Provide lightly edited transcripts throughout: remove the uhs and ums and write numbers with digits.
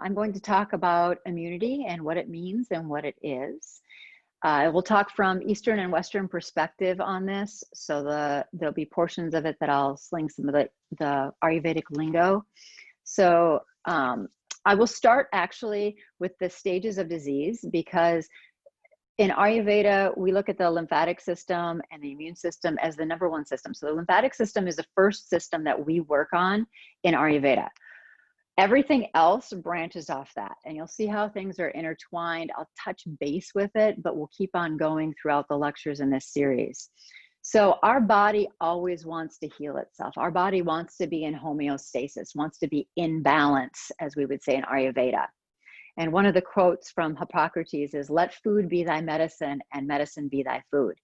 I'm going to talk about immunity and what it means and what it is. We'll talk from Eastern and Western perspective on this. So there'll be portions of it that I'll sling some of the Ayurvedic lingo. So I will start actually with the stages of disease, because in Ayurveda, we look at the lymphatic system and the immune system as the number one system. So the lymphatic system is the first system that we work on in Ayurveda. Everything else branches off that, and you'll see how things are intertwined. I'll touch base with it, but we'll keep on going throughout the lectures in this series. So our body always wants to heal itself. Our body wants to be in homeostasis, wants to be in balance, as we would say in Ayurveda. And one of the quotes from Hippocrates is, "Let food be thy medicine and medicine be thy food."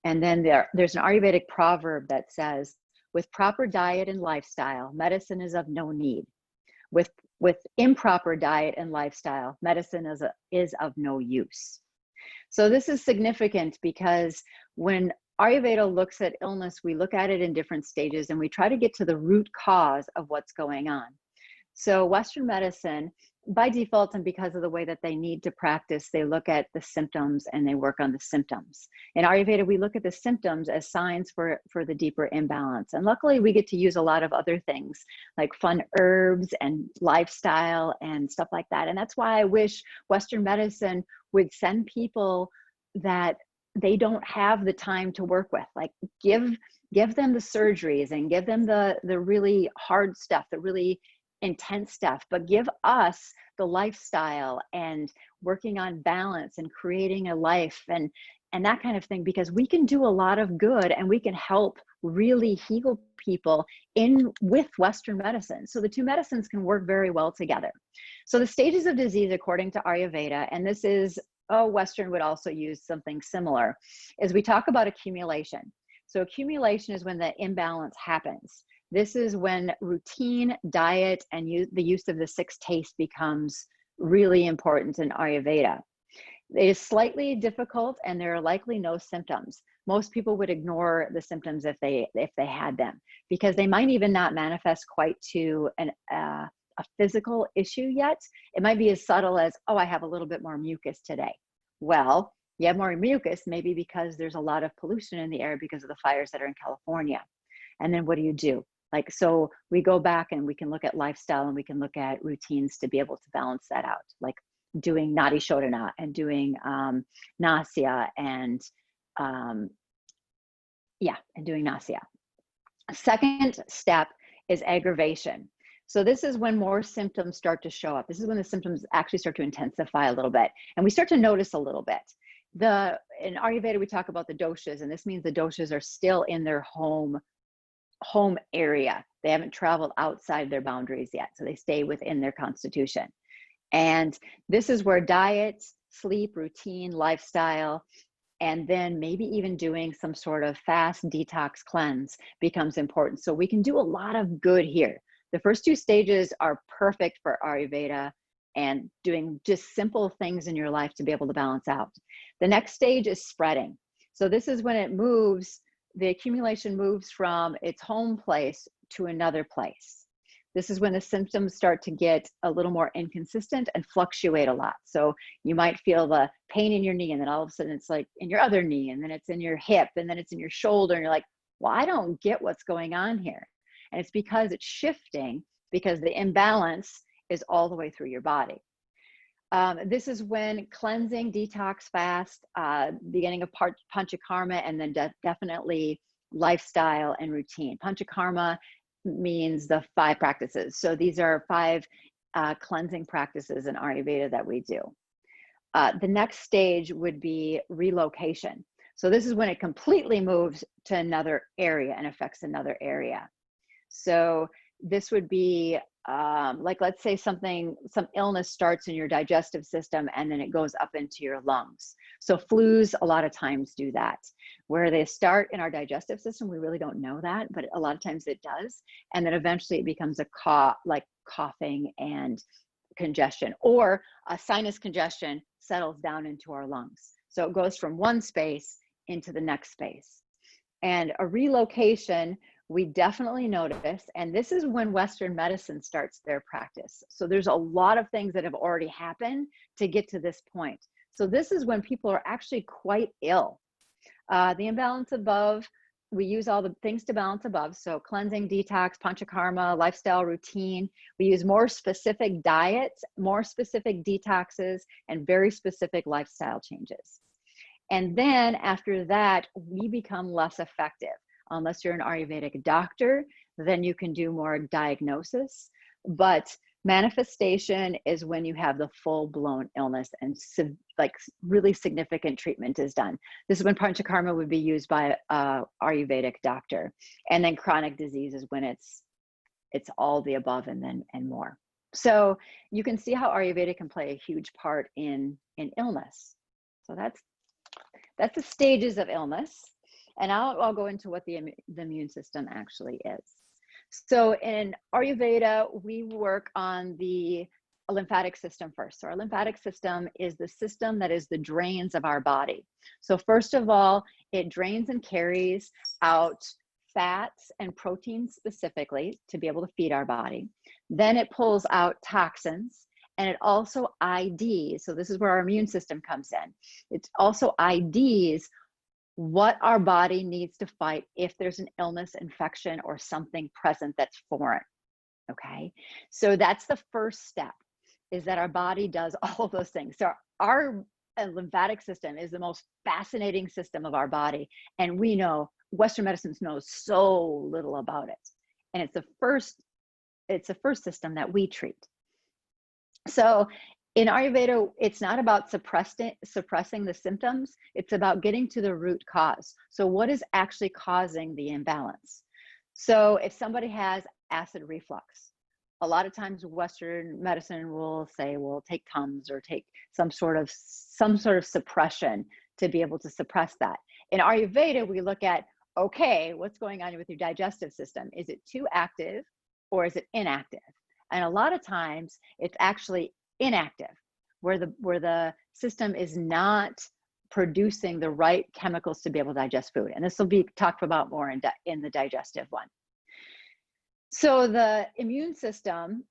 And then there's an Ayurvedic proverb that says, "With proper diet and lifestyle, medicine is of no need. With improper diet and lifestyle, medicine is of no use." So this is significant because when Ayurveda looks at illness, we look at it in different stages and we try to get to the root cause of what's going on. So Western medicine, by default, and because of the way that they need to practice, they look at the symptoms and they work on the symptoms. In Ayurveda, we look at the symptoms as signs for the deeper imbalance. And luckily, we get to use a lot of other things like fun herbs and lifestyle and stuff like that. And that's why I wish Western medicine would send people that they don't have the time to work with. Like give them the surgeries and give them the really hard stuff, the really intense stuff, but give us the lifestyle and working on balance and creating a life and that kind of thing, because we can do a lot of good and we can help really heal people with Western medicine. So the two medicines can work very well together. So the stages of disease, according to Ayurveda, and this is, Western would also use something similar, is we talk about accumulation. So accumulation is when the imbalance happens. This is when routine, diet, and the use of the six tastes becomes really important in Ayurveda. It is slightly difficult and there are likely no symptoms. Most people would ignore the symptoms if they had them, because they might even not manifest quite to a physical issue yet. It might be as subtle as, I have a little bit more mucus today. Well, you have more mucus maybe because there's a lot of pollution in the air because of the fires that are in California. And then what do? So we go back and we can look at lifestyle and we can look at routines to be able to balance that out, like doing Nadi Shodhana and doing Nasya and doing Nasya. Second step is aggravation. So this is when more symptoms start to show up. This is when the symptoms actually start to intensify a little bit and we start to notice a little bit. In Ayurveda, we talk about the doshas, and this means the doshas are still in their home area. They haven't traveled outside their boundaries yet. So they stay within their constitution. And this is where diet, sleep, routine, lifestyle, and then maybe even doing some sort of fast detox cleanse becomes important. So we can do a lot of good here. The first two stages are perfect for Ayurveda and doing just simple things in your life to be able to balance out. The next stage is spreading. So this is when it moves, the accumulation moves from its home place to another place. This is when the symptoms start to get a little more inconsistent and fluctuate a lot. So you might feel the pain in your knee, and then all of a sudden it's like in your other knee, and then it's in your hip, and then it's in your shoulder, and you're like, well, I don't get what's going on here. And it's because it's shifting, because the imbalance is all the way through your body. This is when cleansing, detox, fast, beginning of panchakarma, and then definitely lifestyle and routine. Panchakarma means the 5 practices. So these are 5 cleansing practices in Ayurveda that we do. The next stage would be relocation. So this is when it completely moves to another area and affects another area. So this would be like, let's say some illness starts in your digestive system and then it goes up into your lungs. So flus a lot of times do that. Where they start in our digestive system, we really don't know that, but a lot of times it does. And then eventually it becomes a cough, like coughing and congestion, or a sinus congestion settles down into our lungs. So it goes from one space into the next space. And a relocation we definitely notice, and this is when Western medicine starts their practice. So there's a lot of things that have already happened to get to this point. So this is when people are actually quite ill. The imbalance above, we use all the things to balance above. So cleansing, detox, panchakarma, lifestyle routine. We use more specific diets, more specific detoxes, and very specific lifestyle changes. And then after that, we become less effective. Unless you're an Ayurvedic doctor, then you can do more diagnosis. But manifestation is when you have the full-blown illness and like really significant treatment is done. This is when panchakarma would be used by a Ayurvedic doctor. And then chronic disease is when it's all the above and more. So you can see how Ayurveda can play a huge part in illness. So that's the stages of illness. And I'll go into what the immune system actually is. So in Ayurveda, we work on the lymphatic system first. So our lymphatic system is the system that is the drains of our body. So first of all, it drains and carries out fats and proteins specifically to be able to feed our body. Then it pulls out toxins, and it also IDs. So this is where our immune system comes in. It also IDs what our body needs to fight if there's an illness, infection, or something present that's foreign, okay? So that's the first step, is that our body does all of those things. So our lymphatic system is the most fascinating system of our body, and we know, Western medicine knows so little about it. And it's the first system that we treat. So in Ayurveda, it's not about suppressing the symptoms, it's about getting to the root cause. So what is actually causing the imbalance? So if somebody has acid reflux, a lot of times Western medicine will say, well, take Tums or take some sort of suppression to be able to suppress that. In Ayurveda, we look at, okay, what's going on with your digestive system? Is it too active or is it inactive? And a lot of times it's actually inactive, where the system is not producing the right chemicals to be able to digest food. And this will be talked about more in the digestive one. So the immune system,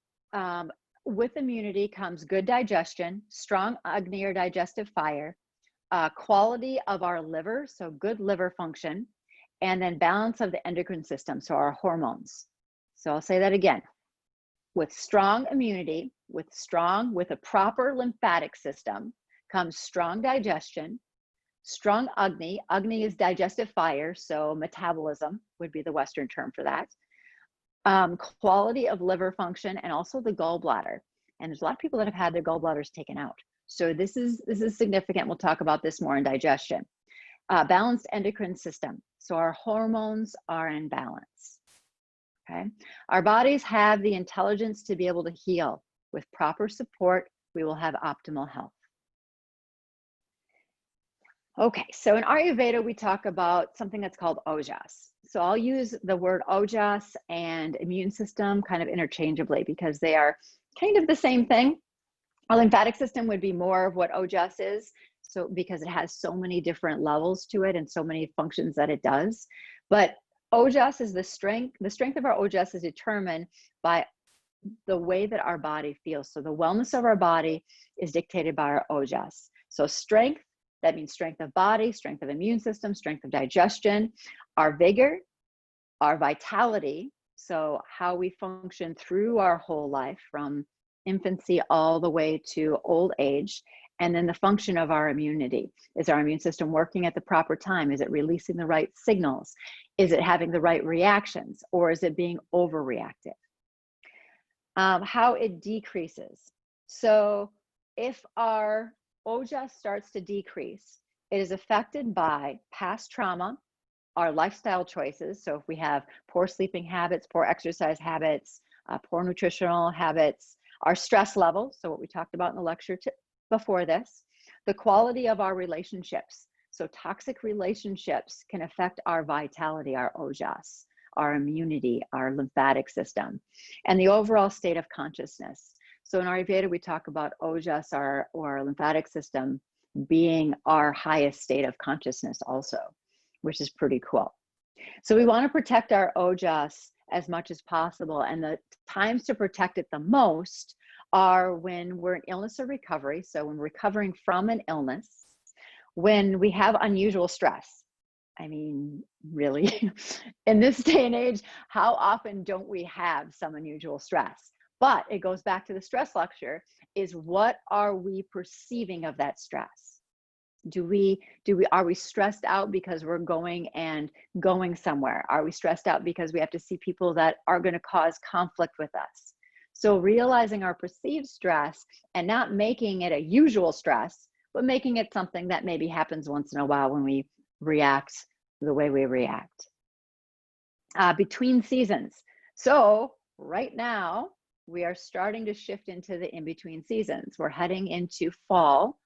with immunity comes good digestion, strong Agni or digestive fire, quality of our liver, so good liver function, and then balance of the endocrine system, so our hormones. So I'll say that again. With strong immunity, with a proper lymphatic system comes strong digestion, strong Agni. Agni is digestive fire, so metabolism would be the Western term for that. Quality of liver function, and also the gallbladder. And there's a lot of people that have had their gallbladders taken out. So this is significant. We'll talk about this more in digestion. Balanced endocrine system. So our hormones are in balance. Okay. Our bodies have the intelligence to be able to heal. With proper support, we will have optimal health. Okay, so in Ayurveda, we talk about something that's called Ojas. So I'll use the word Ojas and immune system kind of interchangeably because they are kind of the same thing. Our lymphatic system would be more of what Ojas is, so because it has so many different levels to it and so many functions that it does. But Ojas is the strength of our Ojas is determined by the way that our body feels. So the wellness of our body is dictated by our Ojas. So strength, that means strength of body, strength of immune system, strength of digestion, our vigor, our vitality. So how we function through our whole life from infancy all the way to old age. And then the function of our immunity. Is our immune system working at the proper time? Is it releasing the right signals? Is it having the right reactions, or is it being overreactive? How it decreases. So if our Ojas starts to decrease, it is affected by past trauma, our lifestyle choices. So if we have poor sleeping habits, poor exercise habits, poor nutritional habits, our stress level, so what we talked about in the lecture before this, the quality of our relationships. So toxic relationships can affect our vitality, our Ojas, our immunity, our lymphatic system, and the overall state of consciousness. So in Ayurveda, we talk about Ojas, or our lymphatic system, being our highest state of consciousness also, which is pretty cool. So we want to protect our ojas as much as possible. And the times to protect it the most are when we're in illness or recovery. So when we're recovering from an illness, when we have unusual stress. I mean, really, in this day and age, how often don't we have some unusual stress? But it goes back to the stress lecture, is what are we perceiving of that stress? Are we stressed out because we're going somewhere? Are we stressed out because we have to see people that are going to cause conflict with us? So realizing our perceived stress and not making it a usual stress, but making it something that maybe happens once in a while when we react the way we react. Between seasons. So right now, we are starting to shift into the in-between seasons. We're heading into fall,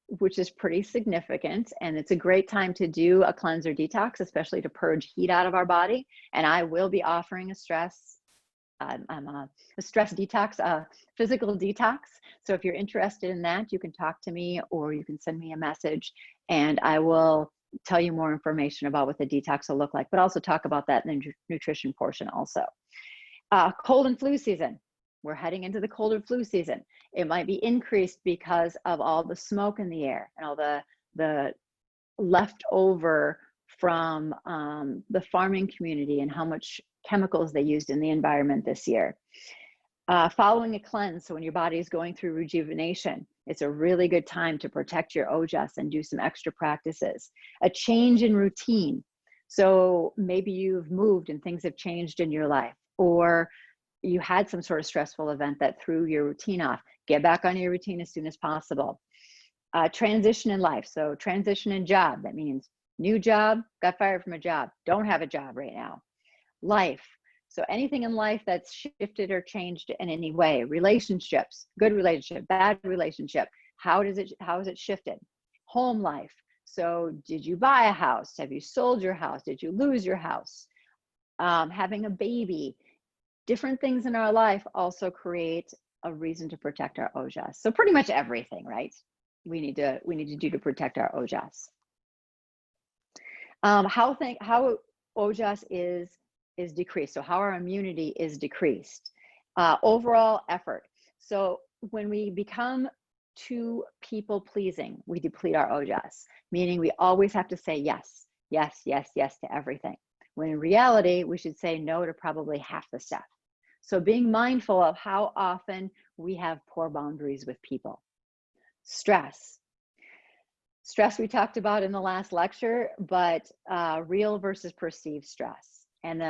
which is pretty significant. And it's a great time to do a cleanser detox, especially to purge heat out of our body. And I will be offering a stress detox, a physical detox. So if you're interested in that, you can talk to me or you can send me a message and I will tell you more information about what the detox will look like, but also talk about that in the nutrition portion also. Cold and flu season. We're heading into the cold and flu season. It might be increased because of all the smoke in the air and all the leftover from the farming community and how much chemicals they used in the environment this year. Following a cleanse, so when your body is going through rejuvenation, it's a really good time to protect your ojas and do some extra practices. A change in routine. So maybe you've moved and things have changed in your life, or you had some sort of stressful event that threw your routine off. Get back on your routine as soon as possible. Transition in life. So transition in job. That means new job, got fired from a job, don't have a job right now. Life. So anything in life that's shifted or changed in any way. Relationships, good relationship, bad relationship. How is it shifted? Home life. So did you buy a house? Have you sold your house? Did you lose your house? Having a baby. Different things in our life also create a reason to protect our ojas. So pretty much everything, right? We need to do to protect our ojas. How ojas is decreased. So how our immunity is decreased. Overall effort. So when we become too people pleasing, we deplete our ojas, meaning we always have to say yes, yes, yes, yes to everything. When in reality, we should say no to probably half the stuff. So being mindful of how often we have poor boundaries with people. Stress. Stress we talked about in the last lecture, but real versus perceived stress. And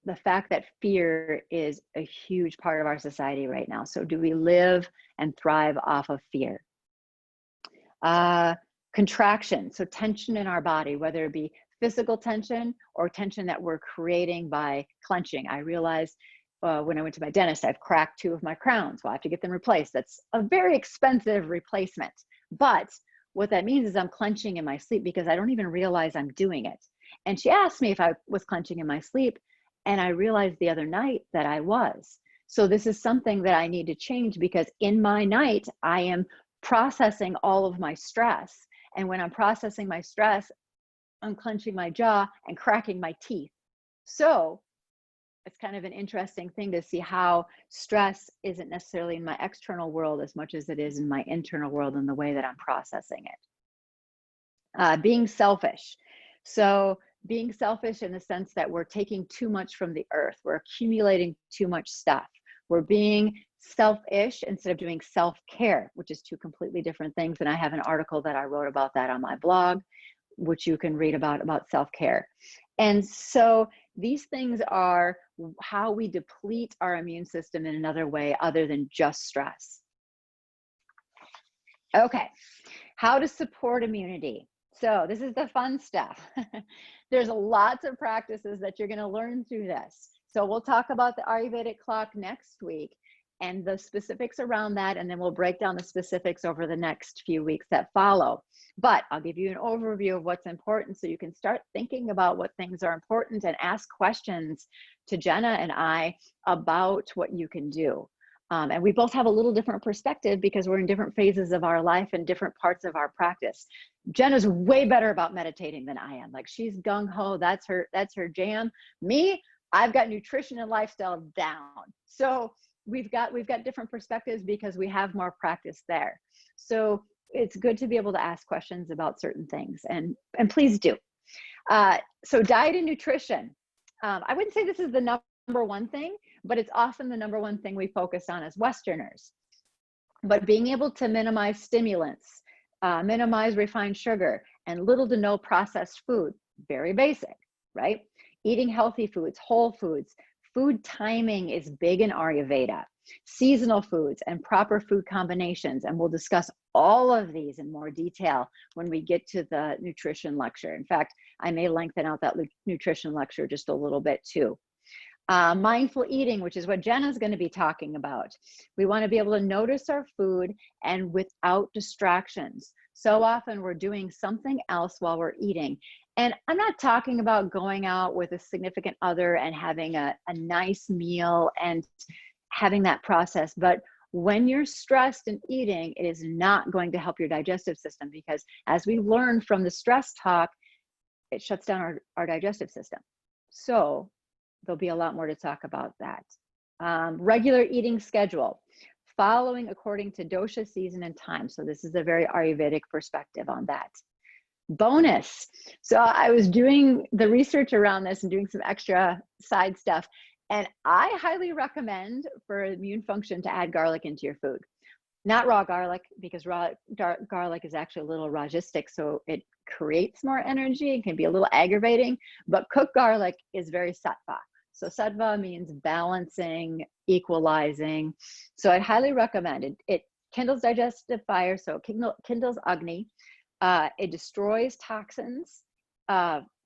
the fact that fear is a huge part of our society right now. So do we live and thrive off of fear? Contraction, so tension in our body, whether it be physical tension or tension that we're creating by clenching. I realized when I went to my dentist, I've cracked 2 of my crowns. Well, I have to get them replaced. That's a very expensive replacement. But what that means is I'm clenching in my sleep because I don't even realize I'm doing it. And she asked me if I was clenching in my sleep. And I realized the other night that I was. So this is something that I need to change because in my night, I am processing all of my stress. And when I'm processing my stress, I'm clenching my jaw and cracking my teeth. So it's kind of an interesting thing to see how stress isn't necessarily in my external world as much as it is in my internal world and the way that I'm processing it. Being selfish. So being selfish in the sense that we're taking too much from the earth. We're accumulating too much stuff. We're being selfish instead of doing self-care, which is 2 completely different things. And I have an article that I wrote about that on my blog, which you can read about self-care. And so these things are how we deplete our immune system in another way other than just stress. Okay, how to support immunity. So this is the fun stuff. There's lots of practices that you're going to learn through this. So we'll talk about the Ayurvedic clock next week and the specifics around that, and then we'll break down the specifics over the next few weeks that follow. But I'll give you an overview of what's important so you can start thinking about what things are important and ask questions to Jenna and I about what you can do. And we both have a little different perspective because we're in different phases of our life and different parts of our practice. Jenna's way better about meditating than I am. Like, she's gung-ho, that's her jam. Me, I've got nutrition and lifestyle down. So we've got different perspectives because we have more practice there. So it's good to be able to ask questions about certain things, and please do. So diet and nutrition. I wouldn't say this is the number one thing, but it's often the number one thing we focus on as Westerners. But being able to minimize stimulants, minimize refined sugar, and little to no processed food, very basic, right? Eating healthy foods, whole foods. Food timing is big in Ayurveda. Seasonal foods and proper food combinations. And we'll discuss all of these in more detail when we get to the nutrition lecture. In fact, I may lengthen out that nutrition lecture just a little bit too. Mindful eating, which is what Jenna's going to be talking about. We want to be able to notice our food and without distractions. So often we're doing something else while we're eating. And I'm not talking about going out with a significant other and having a nice meal and having that process. But when you're stressed and eating, it is not going to help your digestive system, because as we learned from the stress talk, it shuts down our digestive system. So there'll be a lot more to talk about that. Regular eating schedule, following according to dosha, season, and time. So this is a very Ayurvedic perspective on that. Bonus. So I was doing the research around this and doing some extra side stuff. And I highly recommend for immune function to add garlic into your food. Not raw garlic, because raw garlic is actually a little rajastic, so it creates more energy and can be a little aggravating, but cooked garlic is very sattva. So sattva means balancing, equalizing. So I highly recommend it. It kindles digestive fire, so it kindles Agni. It destroys toxins,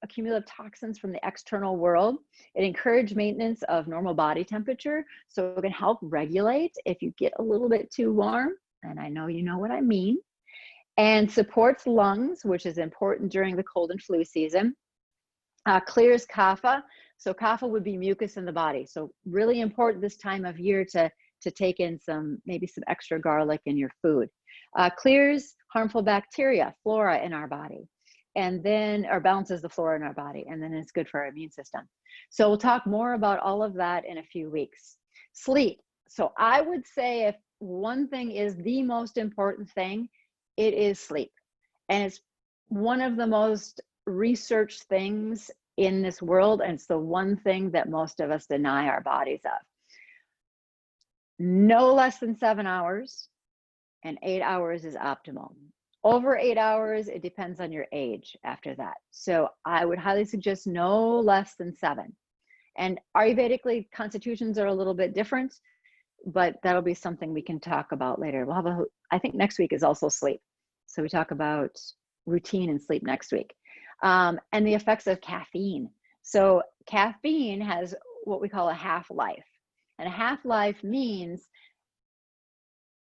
accumulative toxins from the external world. It encourages maintenance of normal body temperature, so it can help regulate if you get a little bit too warm, and I know you know what I mean. And supports lungs, which is important during the cold and flu season. Clears kapha. So kapha would be mucus in the body. So really important this time of year to take in maybe some extra garlic in your food. Clears harmful bacteria, flora in our body, and then, or balances the flora in our body, and then it's good for our immune system. So we'll talk more about all of that in a few weeks. Sleep. So I would say if one thing is the most important thing, it is sleep. And it's one of the most researched things in this world, and it's the one thing that most of us deny our bodies of. No less than 7 hours, and 8 hours is optimal. Over 8 hours, it depends on your age after that. So I would highly suggest no less than 7. And Ayurvedically, constitutions are a little bit different, but that'll be something we can talk about later. We'll have I think next week is also sleep. So we talk about routine and sleep next week. And the effects of caffeine. So caffeine has what we call a half-life. And a half-life means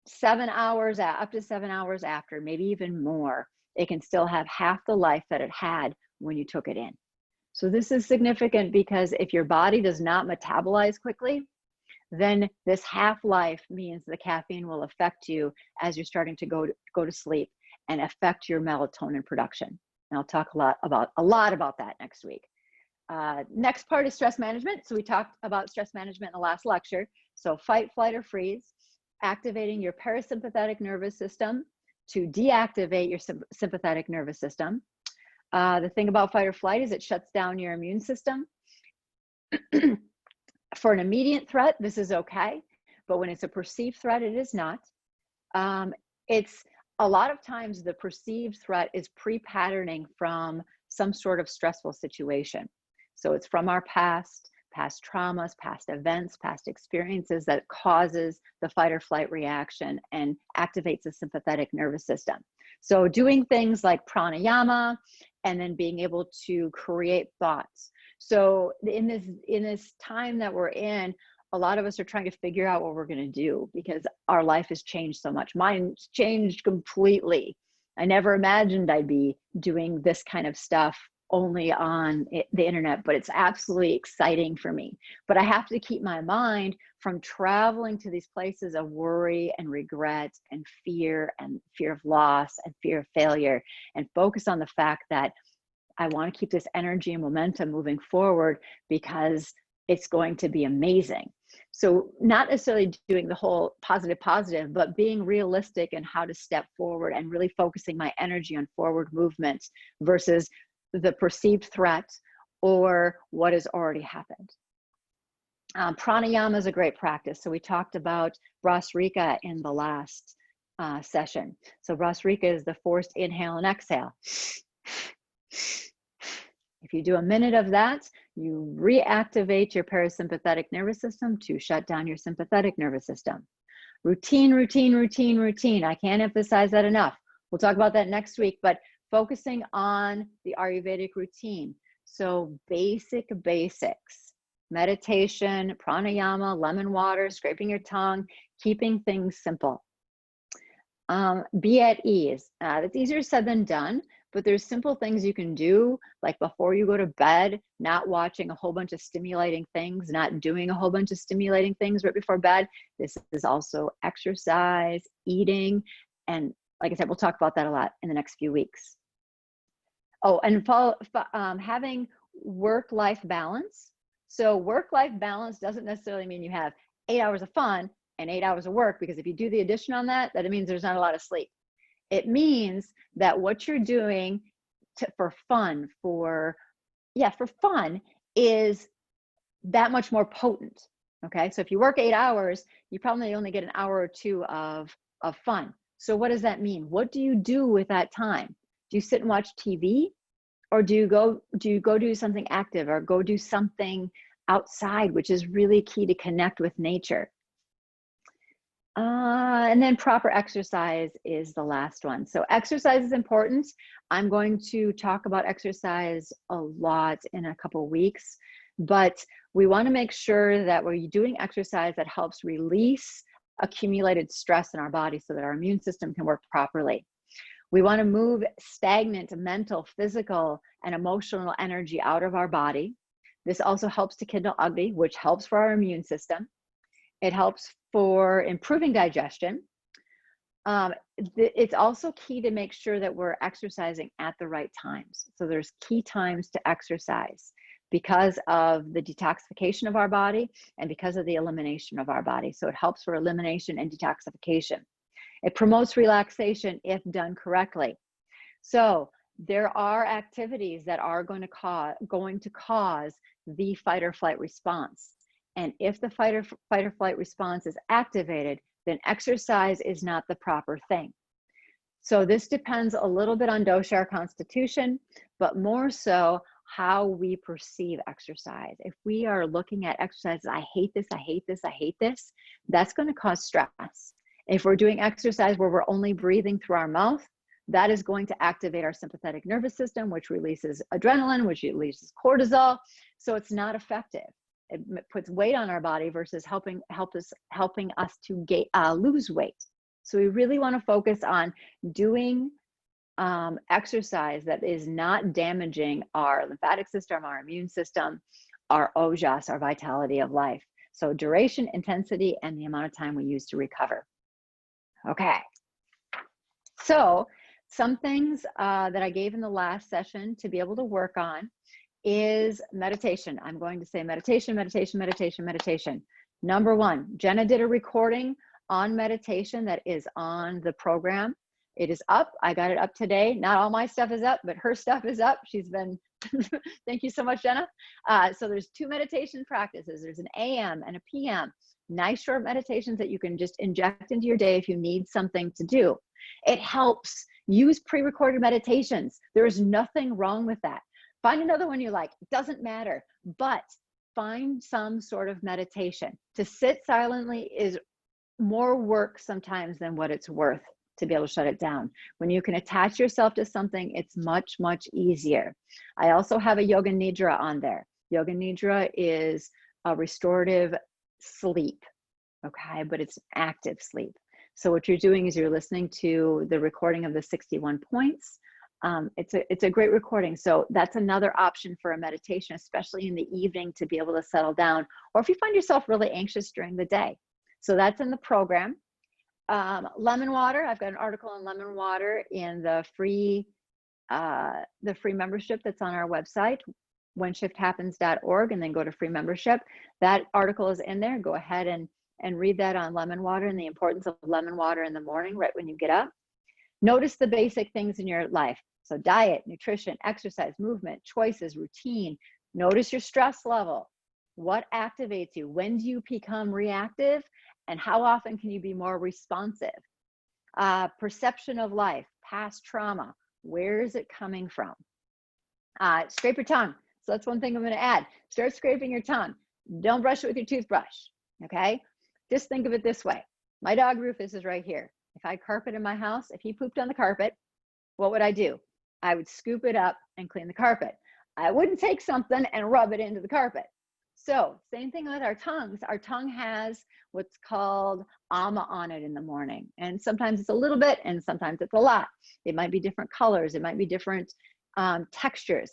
7 hours, up to 7 hours after, maybe even more, it can still have half the life that it had when you took it in. So this is significant because if your body does not metabolize quickly, then this half-life means the caffeine will affect you as you're starting to go to sleep and affect your melatonin production. And I'll talk a lot about that next week. Next part is stress management. So we talked about stress management in the last lecture. So fight, flight, or freeze. Activating your parasympathetic nervous system to deactivate your sympathetic nervous system. The thing about fight or flight is it shuts down your immune system. For an immediate threat, this is okay, but when it's a perceived threat, it is not. It's a lot of times the perceived threat is pre-patterning from some sort of stressful situation. So it's from our past traumas, past events, past experiences that causes the fight or flight reaction and activates the sympathetic nervous system. So doing things like pranayama and then being able to create thoughts. So in this time that we're in, a lot of us are trying to figure out what we're going to do because our life has changed so much. Mine's changed completely. I never imagined I'd be doing this kind of stuff only on the internet, but it's absolutely exciting for me. But I have to keep my mind from traveling to these places of worry and regret and fear of loss and fear of failure, and focus on the fact that I want to keep this energy and momentum moving forward because it's going to be amazing. So not necessarily doing the whole positive, but being realistic in how to step forward and really focusing my energy on forward movement versus the perceived threat or what has already happened. Pranayama is a great practice. So we talked about Brasrika in the last session. So Brasrika is the forced inhale and exhale. If you do a minute of that, you reactivate your parasympathetic nervous system to shut down your sympathetic nervous system. Routine. I can't emphasize that enough. We'll talk about that next week, but focusing on the Ayurvedic routine. So basics, meditation, pranayama, lemon water, scraping your tongue, keeping things simple. Be at ease. It's easier said than done, but there's simple things you can do, like before you go to bed, not watching a whole bunch of stimulating things, not doing a whole bunch of stimulating things right before bed. This is also exercise, eating, and like I said, we'll talk about that a lot in the next few weeks. Oh, and having work-life balance. So work-life balance doesn't necessarily mean you have 8 hours of fun and 8 hours of work, because if you do the addition on that, that means there's not a lot of sleep. It means that what you're doing for fun is that much more potent. Okay, so if you work 8 hours, you probably only get an hour or two of fun. So what does that mean? What do you do with that time? Do you sit and watch TV, or do you go do something active, or go do something outside, which is really key to connect with nature? And then proper exercise is the last one. So exercise is important. I'm going to talk about exercise a lot in a couple of weeks, but we want to make sure that we're doing exercise that helps release accumulated stress in our body so that our immune system can work properly. We want to move stagnant mental, physical, and emotional energy out of our body. This also helps to kindle Agni, which helps for our immune system. It helps for improving digestion. It's also key to make sure that we're exercising at the right times. So there's key times to exercise because of the detoxification of our body and because of the elimination of our body. So it helps for elimination and detoxification. It promotes relaxation if done correctly. So there are activities that are going to cause the fight or flight response. And if the fight or flight response is activated, then exercise is not the proper thing. So this depends a little bit on dosha or constitution, but more so how we perceive exercise. If we are looking at exercise, I hate this, that's going to cause stress. If we're doing exercise where we're only breathing through our mouth, that is going to activate our sympathetic nervous system, which releases adrenaline, which releases cortisol. So it's not effective. It puts weight on our body versus helping us to lose weight. So we really want to focus on doing exercise that is not damaging our lymphatic system, our immune system, our Ojas, our vitality of life. So duration, intensity, and the amount of time we use to recover. Okay. So some things that I gave in the last session to be able to work on is meditation. I'm going to say meditation. Number one, Jenna did a recording on meditation that is on the program. It is up. I got it up today. Not all my stuff is up, but her stuff is up. She's been, thank you so much, Jenna. So there's 2 meditation practices. There's an AM and a PM. Nice short meditations that you can just inject into your day if you need something to do. It helps. Use pre-recorded meditations. There is nothing wrong with that. Find another one you like. It doesn't matter, but find some sort of meditation. To sit silently is more work sometimes than what it's worth to be able to shut it down. When you can attach yourself to something, it's much, much easier. I also have a Yoga Nidra on there. Yoga Nidra is a restorative sleep, okay, but it's active sleep. So what you're doing is you're listening to the recording of the 61 points It's a great recording. So that's another option for a meditation, especially in the evening, to be able to settle down, or if you find yourself really anxious during the day. So that's in the program. Lemon water, I've got an article on lemon water in the free membership that's on our website, whenshifthappens.org, and then go to free membership. That article is in there. Go ahead and read that on lemon water and the importance of lemon water in the morning, right when you get up. Notice the basic things in your life. So diet, nutrition, exercise, movement, choices, routine. Notice your stress level. What activates you? When do you become reactive? And how often can you be more responsive? Perception of life, past trauma. Where is it coming from? Scrape your tongue. So that's one thing I'm going to add. Start scraping your tongue. Don't brush it with your toothbrush. Okay? Just think of it this way. My dog Rufus is right here. If I had carpet in my house, if he pooped on the carpet, what would I do? I would scoop it up and clean the carpet. I wouldn't take something and rub it into the carpet. So same thing with our tongues. Our tongue has what's called ama on it in the morning. And sometimes it's a little bit and sometimes it's a lot. It might be different colors. It might be different textures.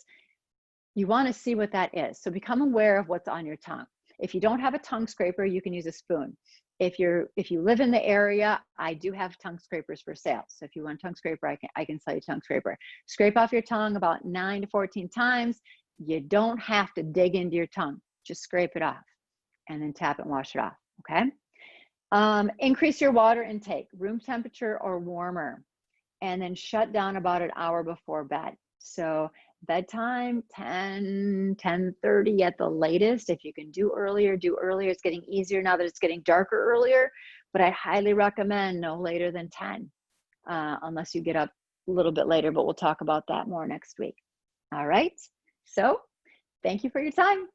You want to see what that is. So become aware of what's on your tongue. If you don't have a tongue scraper, you can use a spoon. If you live in the area, I do have tongue scrapers for sale. So if you want a tongue scraper, I can sell you a tongue scraper. Scrape off your tongue about 9 to 14 times. You don't have to dig into your tongue. Just scrape it off and then tap it and wash it off, okay? Increase your water intake, room temperature or warmer, and then shut down about an hour before bed. So bedtime, 10:30 at the latest. If you can do earlier, do earlier. It's getting easier now that it's getting darker earlier, but I highly recommend no later than 10, unless you get up a little bit later, but we'll talk about that more next week. All right, so thank you for your time.